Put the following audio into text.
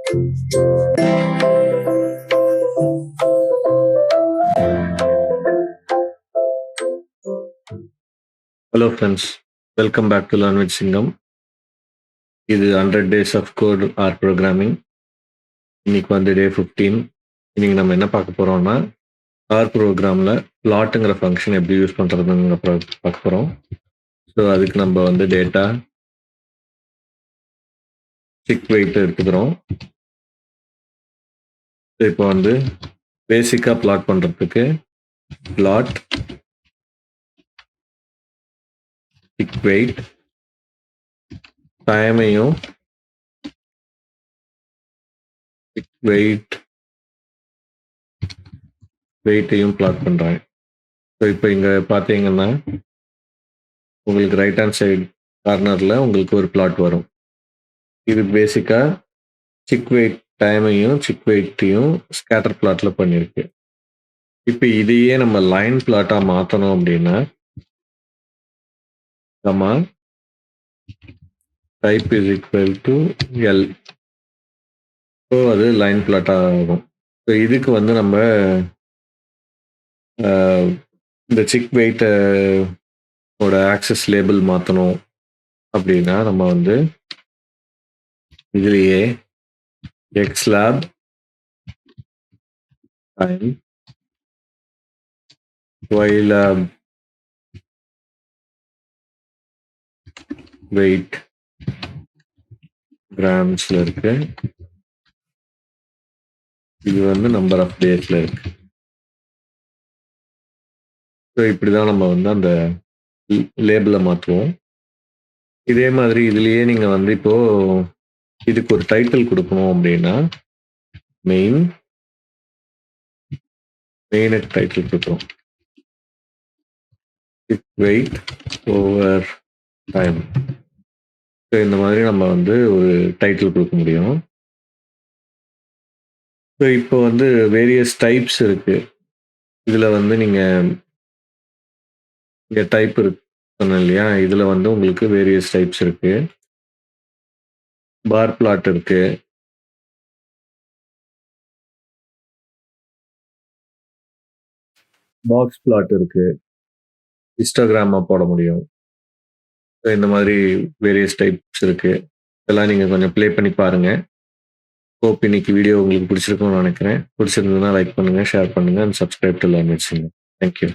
Hello friends, welcome back to Learn-with-Singam. இது 100 days of code or programming. இன்னைக்கு வந்து டே 15. இன்னைக்கு நம்ம என்ன பார்க்க போறோம்னா ஆர் ப்ரோக்ராமில் பிளாட்டுங்கிற ஃபங்க்ஷன் எப்படி யூஸ் பண்ணுறதுங்கிற பார்க்க போகிறோம். ஸோ அதுக்கு நம்ம வந்து டேட்டா டிக் வெயிட் எடுத்துக்கிறோம். இப்போ வந்து பேசிக்காக பிளாட் பண்ணுறதுக்கு பிளாட் டிக் வெயிட் டைமையும் வெயிட்டையும் பிளாட் பண்ணுறேன். ஸோ இப்போ இங்கே பார்த்தீங்கன்னா உங்களுக்கு ரைட் ஹேண்ட் சைடு கார்னரில் உங்களுக்கு ஒரு பிளாட் வரும். இது பேசிக்காக சிக் வெயிட் டைமையும் சிக் வெயிட்டையும் ஸ்கேட்டர் பிளாட்டில் பண்ணியிருக்கு. இப்போ இதையே நம்ம லைன் பிளாட்டாக மாற்றணும் அப்படின்னா நம்ம type is equal to L. So அது லைன் பிளாட்டாக ஆகும். ஸோ இதுக்கு வந்து நம்ம இந்த சிக் வெயிட்டோட ஆக்சஸ் லேபிள் மாற்றணும் அப்படின்னா நம்ம வந்து இதுலேயே எக்ஸ்லேப் டைம் ஒய்லேப் வெயிட் கிராம்ஸ்ல இருக்கு. இது வந்து நம்பர் ஆஃப் டேஸ்ல இருக்கு. ஸோ இப்படிதான் நம்ம வந்து அந்த லேபிளை மாற்றுவோம். இதே மாதிரி இதுலயே நீங்க வந்து இப்போ இதுக்கு ஒரு டைட்டில் கொடுக்கணும் அப்படின்னா மெயினுக்கு டைட்டில் கொடுக்குறோம். Wait over time. ஸோ இந்த மாதிரி நம்ம வந்து ஒரு டைட்டில் கொடுக்க முடியும். ஸோ இப்போ வந்து வேரியஸ் டைப்ஸ் இருக்கு. இதில் வந்து நீங்கள் இங்கே டைப் இருக்கு சொன்னேன் இல்லையா, இதில் வந்து உங்களுக்கு வேரியஸ் டைப்ஸ் இருக்கு. பார் பிளாட் இருக்கு, பாக்ஸ் பிளாட் இருக்கு, ஹிஸ்டோகிராமா போட முடியும். ஸோ இந்த மாதிரி வேரியஸ் டைப்ஸ் இருக்கு. இதெல்லாம் நீங்கள் கொஞ்சம் ப்ளே பண்ணி பாருங்க. ஹோப் இன்னைக்கு வீடியோ உங்களுக்கு பிடிச்சிருக்கும்னு நினைக்கிறேன். பிடிச்சிருந்ததுன்னா லைக் பண்ணுங்க, ஷேர் பண்ணுங்க and subscribe to learn with சிங்கம். தேங்க்யூ.